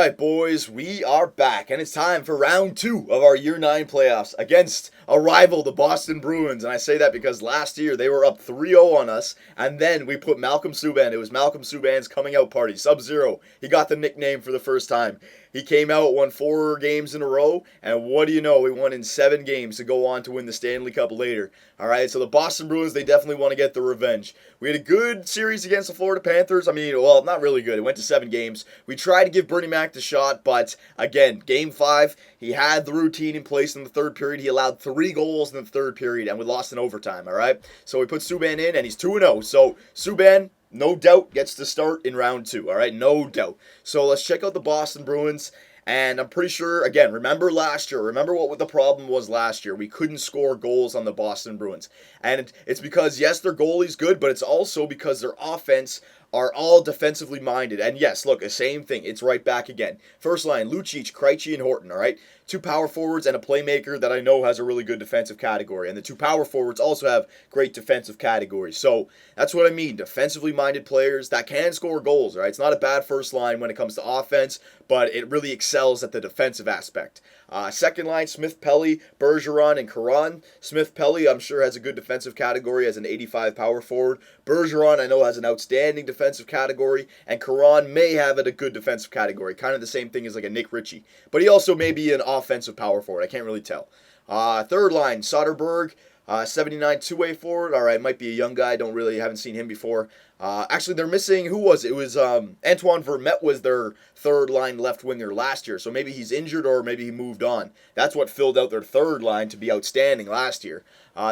right, boys, we are back, and it's time for round 2 of our Year 9 playoffs against a rival, the Boston Bruins. And I say that because last year they were up 3-0 on us, and then we put Malcolm Subban. It was Malcolm Subban's coming out party, Sub-Zero. He got the nickname for the first time. He came out, won 4 games in a row, and what do you know? We won in 7 games to go on to win the Stanley Cup later. All right, so the Boston Bruins, they definitely want to get the revenge. We had a good series against the Florida Panthers. I mean, well, not really good. It went to 7 games. We tried to give Bernie Mac the shot, but again, Game 5, he had the routine in place in the third period. He allowed 3 goals in the third period, and we lost in overtime, all right? So we put Subban in, and he's 2-0. So Subban, no doubt, gets to start in round 2, all right? No doubt. So let's check out the Boston Bruins. And I'm pretty sure, again, remember last year. Remember what the problem was last year. We couldn't score goals on the Boston Bruins. And it's because, yes, their goalie's good, but it's also because their offense are all defensively minded. And yes, look, the same thing. It's right back again. First line, Lucic, Krejci, and Horton, all right? 2 power forwards and a playmaker that I know has a really good defensive category. And the 2 power forwards also have great defensive categories. So that's what I mean. Defensively minded players that can score goals, right? It's not a bad first line when it comes to offense, but it really excels at the defensive aspect. Second line, Smith, Pelly, Bergeron, and Caron. Smith, Pelly, I'm sure has a good defensive category as an 85 power forward. Bergeron, I know, has an outstanding defensive category. And Caron may have a good defensive category. Kind of the same thing as like a Nick Ritchie. But he also may be an offensive power forward. I can't really tell. Third line, Soderberg. 79 two-way forward. All right, might be a young guy. Haven't seen him before. Actually, they're missing, who was it? It was Antoine Vermette was their third line left winger last year. So maybe he's injured or maybe he moved on. That's what filled out their third line to be outstanding last year.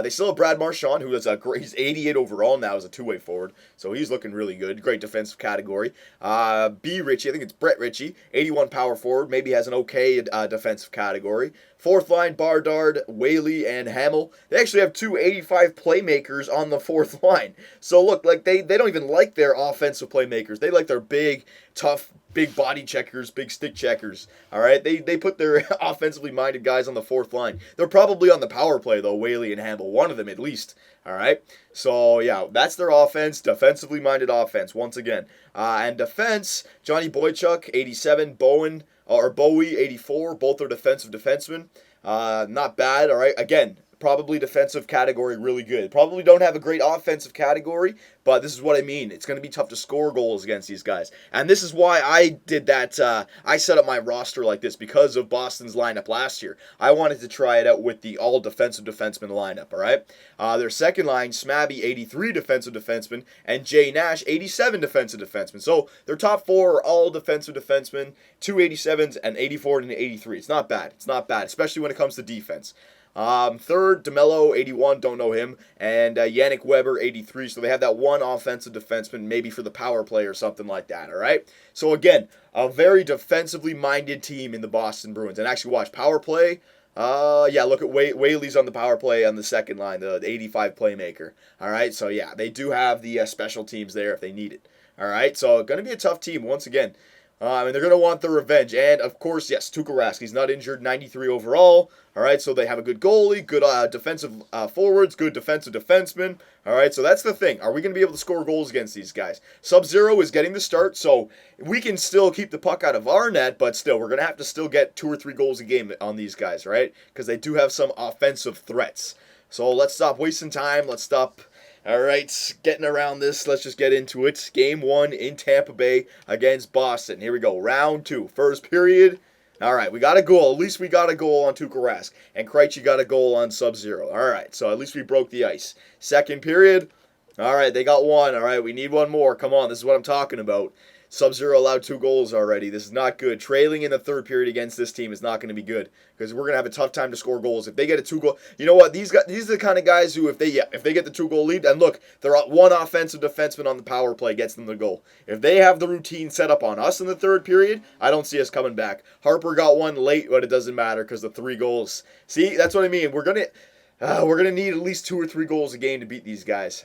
They still have Brad Marchand, who is he's 88 overall now as a two-way forward. So he's looking really good. Great defensive category. B. Ritchie, I think it's Brett Ritchie, 81 power forward. Maybe has an okay defensive category. Fourth line, Bardard, Whaley, and Hamill. They actually have 2 85 playmakers on the fourth line. So look, like they don't even like their offensive playmakers. They like their big, tough, big body checkers, big stick checkers. All right, they put their offensively minded guys on the fourth line. They're probably on the power play though, Whaley and Hamill, one of them at least. All right, so yeah, that's their offense, defensively minded offense once again. And defense, Johnny Boychuk, 87, Bowie, 84. Both are defensive defensemen. Not bad, all right? Again, probably defensive category really good. Probably don't have a great offensive category, but this is what I mean. It's going to be tough to score goals against these guys. And this is why I did that. I set up my roster like this because of Boston's lineup last year. I wanted to try it out with the all defensive defenseman lineup, all right? Their second line, Smabby, 83 defensive defenseman, and Jay Nash, 87 defensive defenseman. So their top 4 are all defensive defensemen, 2 87s and 84 and 83. It's not bad. It's not bad, especially when it comes to defense. Third, DeMello, 81, don't know him, and Yannick Weber, 83, so they have that one offensive defenseman, maybe for the power play or something like that, all right? So again, a very defensively minded team in the Boston Bruins, and actually watch power play. Yeah, look at Whaley's on the power play on the second line, the 85 playmaker, all right? So yeah, they do have the special teams there if they need it, all right? So going to be a tough team once again. And they're going to want the revenge. And, of course, yes, Tuukka Rask. He's not injured, 93 overall. All right, so they have a good goalie, good defensive forwards, good defensive defensemen. All right, so that's the thing. Are we going to be able to score goals against these guys? Sub-Zero is getting the start, so we can still keep the puck out of our net, but still, we're going to have to still get 2 or 3 goals a game on these guys, right? Because they do have some offensive threats. So let's stop wasting time. Let's stop... All right, getting around this, let's just get into it. Game 1 in Tampa Bay against Boston. Here we go, round 2, first period. All right, we got a goal. At least we got a goal on Tuukka Rask. And Krejci got a goal on Sub-Zero. All right, so at least we broke the ice. Second period. All right, they got 1. All right, we need 1 more. Come on, this is what I'm talking about. Sub-Zero allowed 2 goals already. This is not good. Trailing in the third period against this team is not going to be good because we're going to have a tough time to score goals. If they get a 2-goal, you know what? These are the kind of guys who, if they get the 2-goal lead, and look, they're one offensive defenseman on the power play gets them the goal. If they have the routine set up on us in the third period, I don't see us coming back. Harper got 1 late, but it doesn't matter because the 3 goals. See, that's what I mean. We're gonna need at least 2 or 3 goals a game to beat these guys.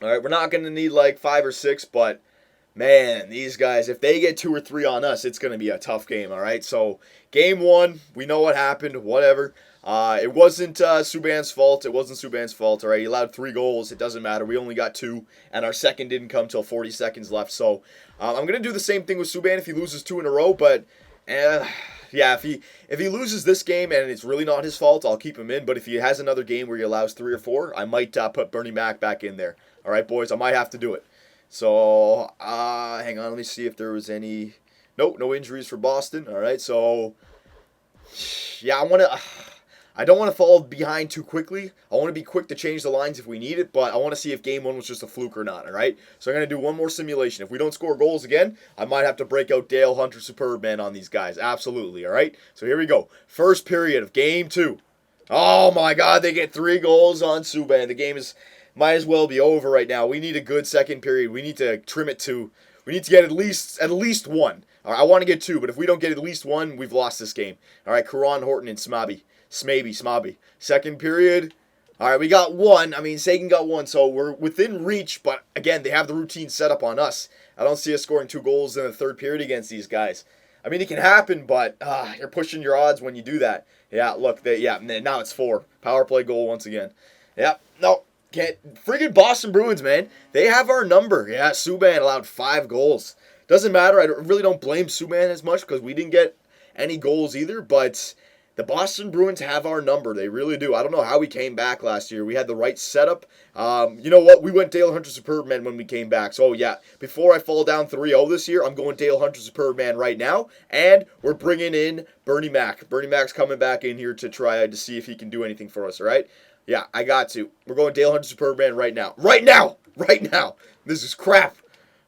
All right, we're not gonna need like 5 or 6, but. Man, these guys, if they get 2 or 3 on us, it's going to be a tough game, all right? So, game 1, we know what happened, whatever. It wasn't Subban's fault. It wasn't Subban's fault, all right? He allowed 3 goals. It doesn't matter. We only got 2, and our second didn't come till 40 seconds left. So I'm going to do the same thing with Subban if he loses 2 in a row, but yeah, if he loses this game and it's really not his fault, I'll keep him in. But if he has another game where he allows 3 or 4, I might put Bernie Mac back in there. All right, boys, I might have to do it. So hang on, let me see if there was any. Nope, no injuries for Boston. All right, so yeah, I don't want to fall behind too quickly. I want to be quick to change the lines if we need it, but I want to see if game 1 was just a fluke or not, all right? So I'm going to do one more simulation. If we don't score goals again, I might have to break out Dale Hunter Superbman on these guys. Absolutely, all right? So here we go. First period of game 2. Oh, my God, they get 3 goals on Subban. The game might as well be over right now. We need a good second period. We need to trim it to. We need to get at least 1. All right, I want to get 2, but if we don't get at least 1, we've lost this game. All right, Karan, Horton, and Smabby. Second period. All right, we got 1. I mean, Sagan got 1, so we're within reach. But, again, they have the routine set up on us. I don't see us scoring 2 goals in the third period against these guys. I mean, it can happen, but you're pushing your odds when you do that. Yeah, look, now it's 4. Power play goal once again. Yeah, no, can't. Friggin' Boston Bruins, man. They have our number. Yeah, Subban allowed 5 goals. Doesn't matter. I really don't blame Subban as much because we didn't get any goals either, but the Boston Bruins have our number. They really do. I don't know how we came back last year. We had the right setup. You know what? We went Dale Hunter Superbman when we came back. So, yeah, before I fall down 3-0 this year, I'm going Dale Hunter Superbman right now. And we're bringing in Bernie Mac. Bernie Mac's coming back in here to try to see if he can do anything for us, all right? Yeah, I got to. We're going Dale Hunter Superbman right now. Right now! This is crap.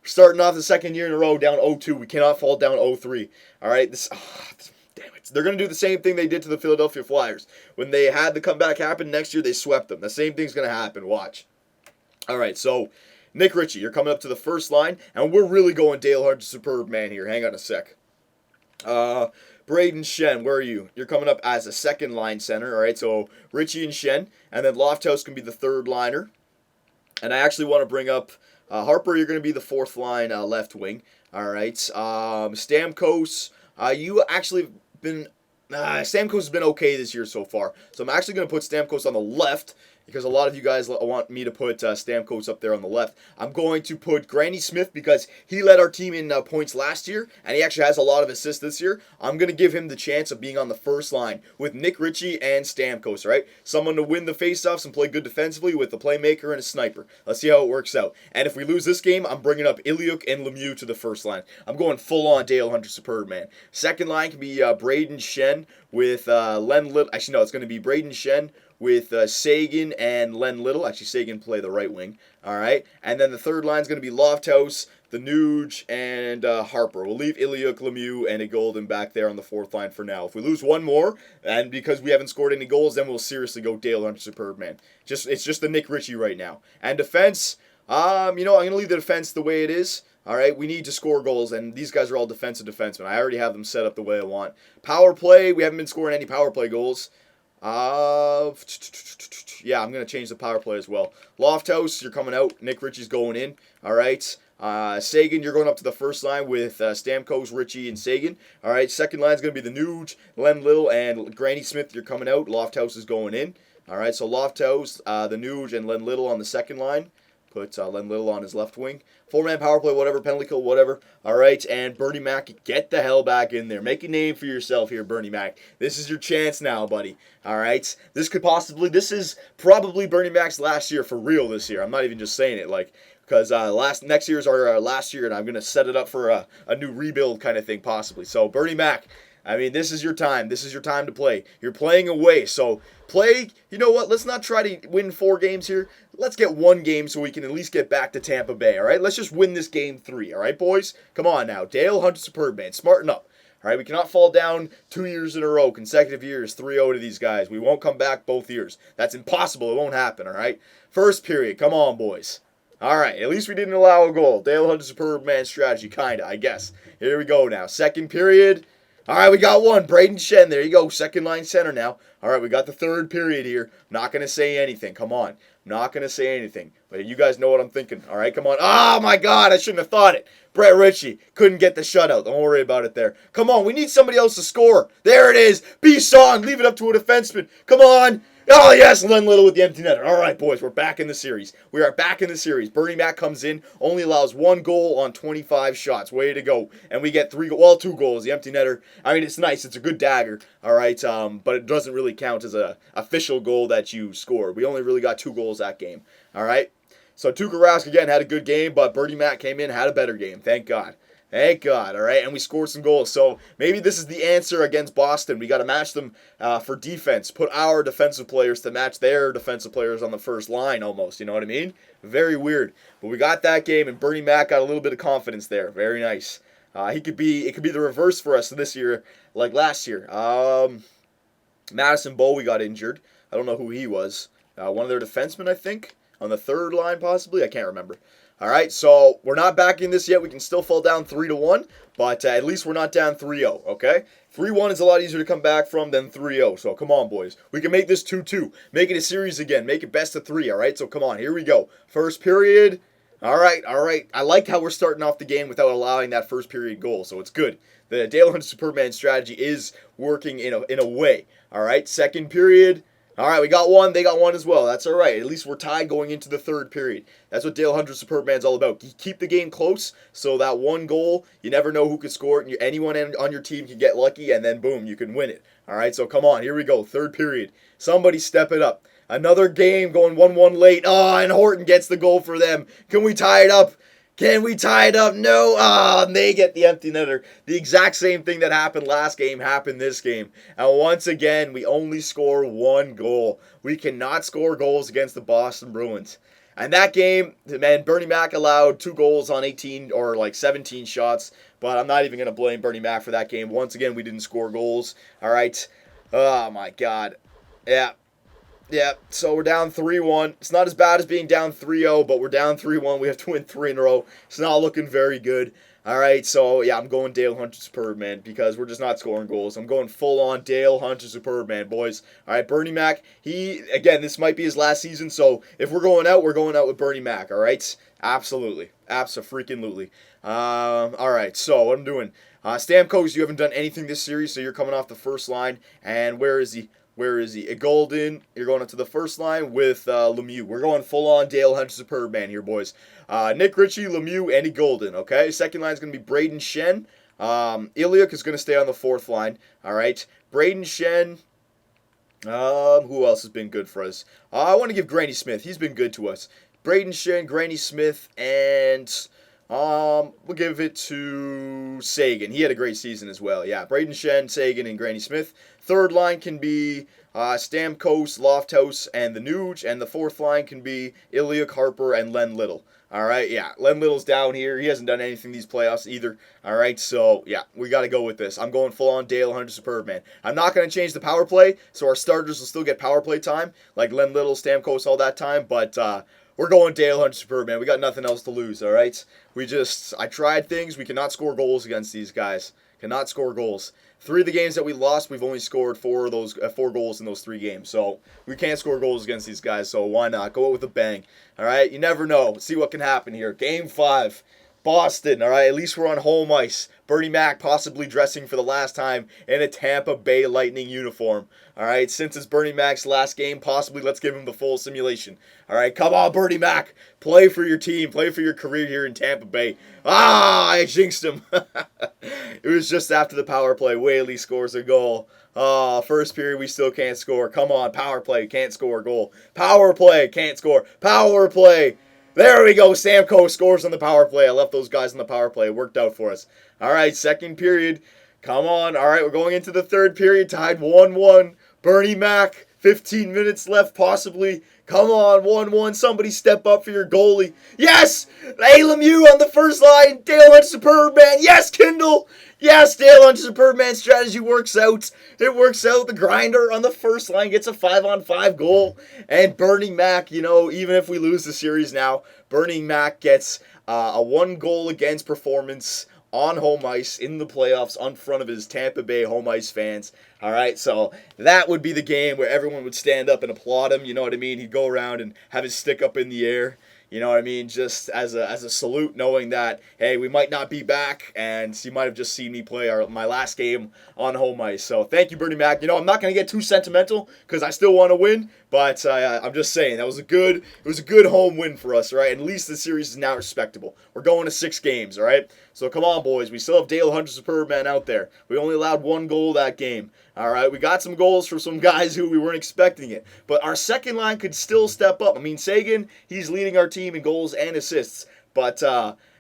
Starting off the second year in a row down 0-2. We cannot fall down 0-3. All right? Damn it. They're going to do the same thing they did to the Philadelphia Flyers. When they had the comeback happen next year, they swept them. The same thing's going to happen. Watch. All right, so Nick Ritchie, you're coming up to the first line, and we're really going Dale Hunter Superbman here. Hang on a sec. Braden Shen, where are you? You're coming up as a second line center. All right, so Ritchie and Shen, and then Lofthouse can be the third liner. And I actually want to bring up Harper, you're going to be the fourth line left wing. All right. Stamkos, you actually been... Stamkos has been okay this year so far. So I'm actually going to put Stamkos on the left because a lot of you guys want me to put Stamkos up there on the left. I'm going to put Granny Smith because he led our team in points last year, and he actually has a lot of assists this year. I'm going to give him the chance of being on the first line with Nick Ritchie and Stamkos, right? Someone to win the faceoffs and play good defensively with a playmaker and a sniper. Let's see how it works out. And if we lose this game, I'm bringing up Iliuk and Lemieux to the first line. I'm going full-on Dale Hunter Superbman. Second line can be Braden Shen with Len Little. Actually, no, it's going to be Braden Shen with Sagan and Len Little. Actually, Sagan play the right wing. All right. And then the third line is going to be Lofthouse, the Nuge, and Harper. We'll leave Iliuk, Lemieux, and a Golden back there on the fourth line for now. If we lose one more, and because we haven't scored any goals, then we'll seriously go Dale Hunter Superbman. It's just the Nick Ritchie right now. And defense, I'm going to leave the defense the way it is. All right, we need to score goals, and these guys are all defensive defensemen. I already have them set up the way I want. Power play, we haven't been scoring any power play goals. Yeah, I'm going to change the power play as well. Lofthouse, you're coming out. Nick Ritchie's going in. All right. Sagan, you're going up to the first line with Stamkos, Ritchie, and Sagan. All right. Second line is going to be the Nuge, Len Little, and Granny Smith. You're coming out. Lofthouse is going in. All right. So Lofthouse, the Nuge, and Len Little on the second line. Put Len Little on his left wing. 4-man power play, whatever, penalty kill, whatever. All right, and Bernie Mac, get the hell back in there. Make a name for yourself here, Bernie Mac. This is your chance now, buddy. All right, this is probably Bernie Mac's last year for real this year. I'm not even just saying it, because next year is our last year, and I'm going to set it up for a new rebuild kind of thing, possibly. So, Bernie Mac, I mean, this is your time. This is your time to play. You're playing away, so play. You know what? Let's not try to win 4 games here. Let's get 1 game so we can at least get back to Tampa Bay, all right? Let's just win this game 3, all right, boys? Come on now. Dale Hunter Superbman, smarten up. All right, we cannot fall down 2 years in a row, consecutive years, 3-0 to these guys. We won't come back both years. That's impossible. It won't happen, all right? First period. Come on, boys. All right, at least we didn't allow a goal. Dale Hunter Superbman strategy, kind of, I guess. Here we go now. Second period. All right, we got 1. Braden Shen, there you go. Second line center now. All right, we got the third period here. Not going to say anything. Come on. I'm not going to say anything. But you guys know what I'm thinking. All right, come on. Oh, my God, I shouldn't have thought it. Brett Ritchie couldn't get the shutout. Don't worry about it there. Come on, we need somebody else to score. There it is. Bisson, leave it up to a defenseman. Come on. Oh, yes, Len Little with the empty netter. All right, boys, we're back in the series. We are back in the series. Bernie Mac comes in, only allows 1 goal on 25 shots. Way to go. And we get 2 goals. The empty netter, I mean, it's nice. It's a good dagger, all right, but it doesn't really count as an official goal that you scored. We only really got 2 goals that game, all right? So Tuukka Rask, again, had a good game, but Bernie Mac came in, had a better game. Thank God. Thank God, all right? And we scored some goals. So maybe this is the answer against Boston. We got to match them for defense. Put our defensive players to match their defensive players on the first line almost. You know what I mean? Very weird. But we got that game, and Bernie Mac got a little bit of confidence there. Very nice. It could be the reverse for us this year, like last year. Madison Bowie got injured. I don't know who he was. One of their defensemen, I think, on the third line possibly. I can't remember. All right, so we're not back in this yet. We can still fall down 3-1, but at least we're not down 3-0, okay? 3-1 is a lot easier to come back from than 3-0, so come on, boys. We can make this 2-2. Make it a series again. Make it best of 3, all right? So come on, here we go. First period. All right. I like how we're starting off the game without allowing that first period goal, so it's good. The Dale Hunter Superman strategy is working in a way, all right? Second period. All right, we got 1. They got 1 as well. That's all right. At least we're tied going into the third period. That's what Dale Hunter Superman's all about. Keep the game close so that 1 goal, you never know who could score it. And anyone on your team can get lucky, and then, boom, you can win it. All right, so come on. Here we go. Third period. Somebody step it up. Another game going 1-1 late. Oh, and Horton gets the goal for them. Can we tie it up? Can we tie it up? No. And they get the empty netter. The exact same thing that happened last game happened this game. And once again, we only score 1 goal. We cannot score goals against the Boston Bruins. And that game, man, Bernie Mac allowed 2 goals on 18 or like 17 shots. But I'm not even going to blame Bernie Mac for that game. Once again, we didn't score goals. All right. Oh, my God. Yeah, so we're down 3-1. It's not as bad as being down 3-0, but we're down 3-1. We have to win 3 in a row. It's not looking very good. All right, so yeah, I'm going Dale Hunter Superman because we're just not scoring goals. I'm going full-on Dale Hunter Superman, boys. All right, Bernie Mac, again, this might be his last season, so if we're going out with Bernie Mac, all right? Absolutely. Abso-freaking-lutely. All right, so what I'm doing. Stamkos, you haven't done anything this series, so you're coming off the first line, and where is he? Golden, you're going up to the first line with Lemieux. We're going full-on Dale Hunter Superman here, boys. Nick Ritchie, Lemieux, Andy Golden, okay? Second line is going to be Braden Shen. Iliuk is going to stay on the fourth line, all right? Braden Shen. Who else has been good for us? I want to give Granny Smith. He's been good to us. Braden Shen, Granny Smith, and we'll give it to Sagan. He had a great season as well. Yeah, Braden Shen, Sagan, and Granny Smith. Third line can be Stamkos, Lofthouse, and the Nuge. And the fourth line can be Iliuk, Harper, and Len Little. All right, yeah, Len Little's down here. He hasn't done anything these playoffs either. All right, so, yeah, we got to go with this. I'm going full-on Dale Hunter Superman. I'm not going to change the power play, so our starters will still get power play time, like Len Little, Stamkos, all that time, but we're going Dale Hunter Superman. We got nothing else to lose, all right? I tried things. We cannot score goals against these guys. Cannot score goals. 3 of the games that we lost, we've only scored 4 goals in those 3 games. So we can't score goals against these guys, so why not? Go out with a bang. All right? You never know. See what can happen here. Game 5. Boston, all right? At least we're on home ice. Bernie Mac possibly dressing for the last time in a Tampa Bay Lightning uniform. All right? Since it's Bernie Mac's last game, possibly let's give him the full simulation. All right? Come on, Bernie Mac. Play for your team. Play for your career here in Tampa Bay. I jinxed him. It was just after the power play. Whaley scores a goal. First period, we still can't score. Come on, power play. Can't score a goal. Power play. Can't score. Power play. There we go. Stamkos scores on the power play. I left those guys on the power play. It worked out for us. All right, second period. Come on. All right, we're going into the third period. Tied 1-1. Bernie Mac. 15 minutes left, possibly. Come on, 1-1. Somebody step up for your goalie. Yes! Hey, Lemieux on the first line. Dale Hunter Superman. Yes, Kindle. Yes, Dale Hunter Superman strategy works out. It works out. The grinder on the first line gets a 5-on-5 goal. And Bernie Mac, even if we lose the series now, Bernie Mac gets a 1 goal against performance on home ice in the playoffs in front of his Tampa Bay home ice fans. All right, so that would be the game where everyone would stand up and applaud him. You know what I mean? He'd go around and have his stick up in the air. You know what I mean? Just as a salute, knowing that, hey, we might not be back, and you might have just seen me play my last game on home ice. So thank you, Bernie Mac. You know, I'm not going to get too sentimental because I still want to win, but I'm just saying it was a good home win for us, right? At least the series is now respectable. We're going to 6 games, all right? So come on, boys. We still have Dale Hunter Superman out there. We only allowed 1 goal that game. All right, we got some goals from some guys who we weren't expecting it. But our second line could still step up. I mean, Sagan, he's leading our team in goals and assists. But,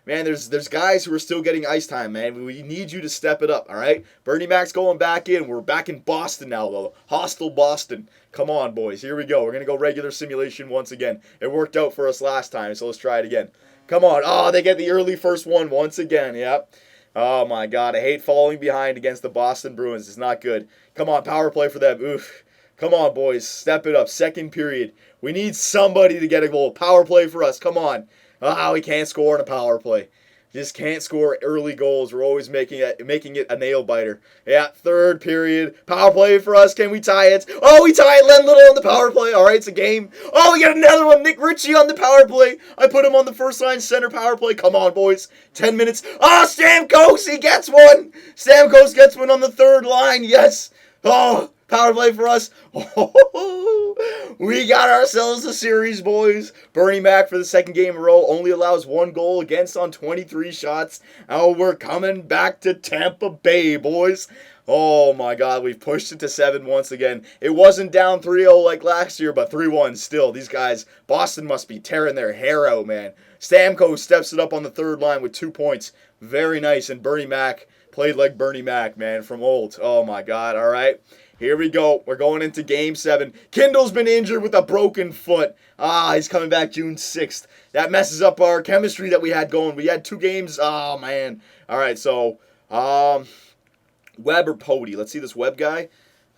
man, there's guys who are still getting ice time, man. We need you to step it up, all right? Bernie Mac's going back in. We're back in Boston now, though. Hostile Boston. Come on, boys. Here we go. We're going to go regular simulation once again. It worked out for us last time, so let's try it again. Come on. Oh, they get the early first one once again. Yep. Oh, my God. I hate falling behind against the Boston Bruins. It's not good. Come on, power play for them. Oof. Come on, boys. Step it up. Second period. We need somebody to get a goal. Power play for us. Come on. Ah, we can't score on a power play. Just can't score early goals. We're always making it a nail biter. Yeah, third period. Power play for us. Can we tie it? Oh, we tie it. Len Little on the power play. All right, it's a game. Oh, we got another one. Nick Ritchie on the power play. I put him on the first line center power play. Come on, boys. 10 minutes. Oh, Stamkos. He gets one. Stamkos gets one on the third line. Yes. Oh, power play for us. Oh, we got ourselves a series, boys. Bernie Mac for the second game in a row only allows 1 goal against on 23 shots. Oh, we're coming back to Tampa Bay, boys. Oh, my God. We've pushed it to 7 once again. It wasn't down 3-0 like last year, but 3-1 still. These guys, Boston must be tearing their hair out, man. Stamkos steps it up on the third line with 2 points. Very nice. And Bernie Mac played like Bernie Mac, man, from old. Oh, my God. All right. Here we go. We're going into Game 7. Kindle's been injured with a broken foot. Ah, he's coming back June 6th. That messes up our chemistry that we had going. We had 2 games. Oh, man. All right, so Webb or Pody? Let's see this Webb guy.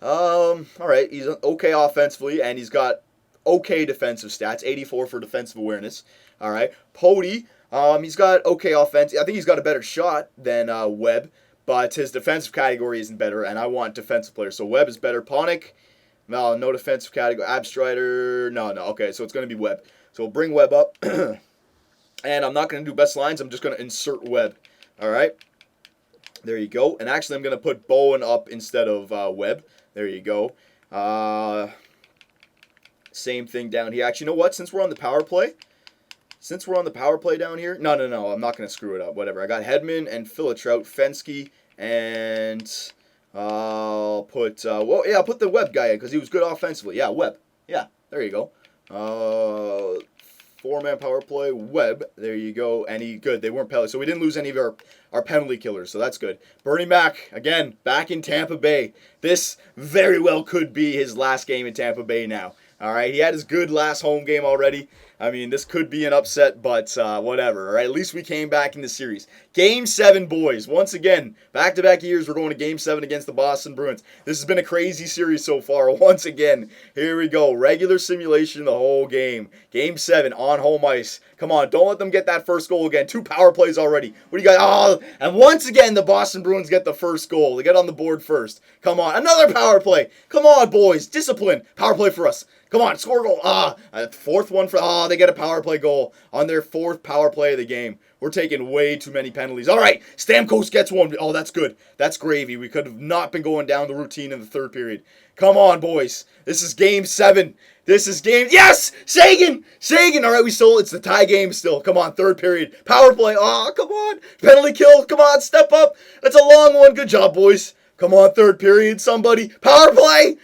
All right, he's okay offensively, and he's got okay defensive stats. 84 for defensive awareness. All right. Pody, he's got okay offense. I think he's got a better shot than Webb. But his defensive category isn't better, and I want defensive players. So Webb is better. Ponick, no defensive category. Abstrider, no. Okay, so it's going to be Webb. So we'll bring Webb up. And I'm not going to do best lines. I'm just going to insert Webb. All right. There you go. And actually, I'm going to put Bowen up instead of Webb. There you go. Same thing down here. Actually, you know what? Since we're on the power play down here. No. I'm not going to screw it up. Whatever. I got Hedman and Filatrout, Fensky, and I'll put, I'll put the Webb guy in because he was good offensively. Yeah, Webb. Yeah, there you go. 4-man power play, Webb. There you go. And he good. They weren't penalties. So we didn't lose any of our penalty killers. So that's good. Bernie Mac, again, back in Tampa Bay. This very well could be his last game in Tampa Bay now. All right, he had his good last home game already. I mean, this could be an upset, but whatever. All right, at least we came back in the series. Game 7, boys. Once again, back-to-back years, we're going to Game 7 against the Boston Bruins. This has been a crazy series so far. Once again, here we go. Regular simulation the whole game. Game 7 on home ice. Come on, don't let them get that first goal again. 2 power plays already. What do you got? Oh, and once again, the Boston Bruins get the first goal. They get on the board first. Come on, another power play. Come on, boys. Discipline. Power play for us. Come on, score a goal. Fourth one for, they get a power play goal on their 4th power play of the game. We're taking way too many penalties. All right, Stamkos gets one. Oh, that's good. That's gravy. We could have not been going down the routine in the 3rd period. Come on, boys. This is Game 7. Yes! Sagan! All right, it's the tie game still. Come on, 3rd period. Power play. Oh, come on. Penalty kill. Come on, step up. That's a long one. Good job, boys. Come on, 3rd period, somebody. Power play!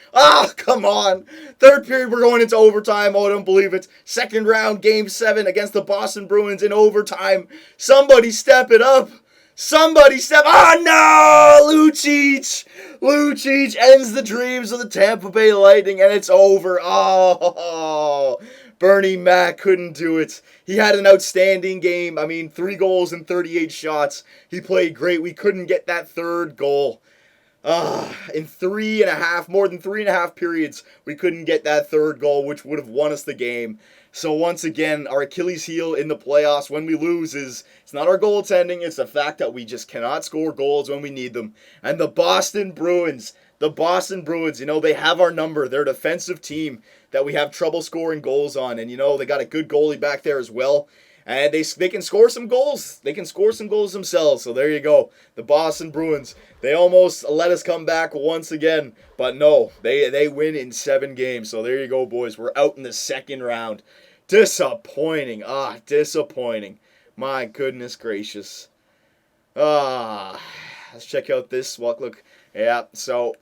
Come on. 3rd period, we're going into overtime. Oh, I don't believe it. 2nd round, Game 7 against the Boston Bruins in overtime. Somebody step it up. No! Lucic ends the dreams of the Tampa Bay Lightning, and it's over. Oh, Bernie Mac couldn't do it. He had an outstanding game. I mean, 3 goals and 38 shots. He played great. We couldn't get that 3rd goal. In more than 3.5 periods, we couldn't get that 3rd goal, which would have won us the game. So once again, our Achilles heel in the playoffs when we lose is it's not our goaltending, it's the fact that we just cannot score goals when we need them. And the Boston Bruins, they have our number. They're a defensive team that we have trouble scoring goals on. And they got a good goalie back there as well. And they can score some goals. They can score some goals themselves. So there you go. The Boston Bruins. They almost let us come back once again. But no, they win in 7 games. So there you go, boys. We're out in the second round. Disappointing. Disappointing. My goodness gracious. Let's check out this. Look. Yeah, so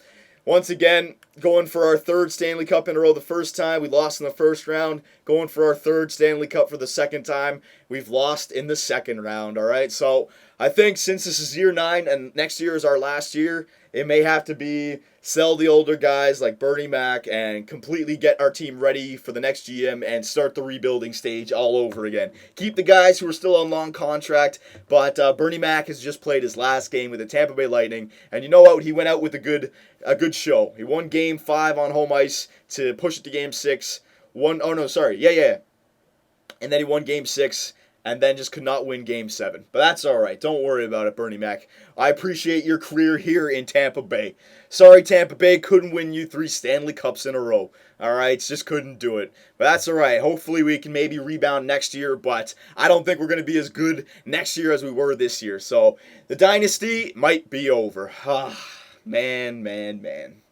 once again, going for our 3rd Stanley Cup in a row. The first time we lost in the first round. Going for our 3rd Stanley Cup for the second time. We've lost in the second round, all right? So I think since this is year 9 and next year is our last year, it may have to be sell the older guys like Bernie Mac and completely get our team ready for the next GM and start the rebuilding stage all over again. Keep the guys who are still on long contract, but Bernie Mac has just played his last game with the Tampa Bay Lightning, and you know what? He went out with a good show. He won Game 5 on home ice to push it to Game 6. And then he won Game 6. And then just could not win Game 7. But that's all right. Don't worry about it, Bernie Mac. I appreciate your career here in Tampa Bay. Sorry, Tampa Bay couldn't win you 3 Stanley Cups in a row. All right, just couldn't do it. But that's all right. Hopefully we can maybe rebound next year. But I don't think we're going to be as good next year as we were this year. So the dynasty might be over. Man.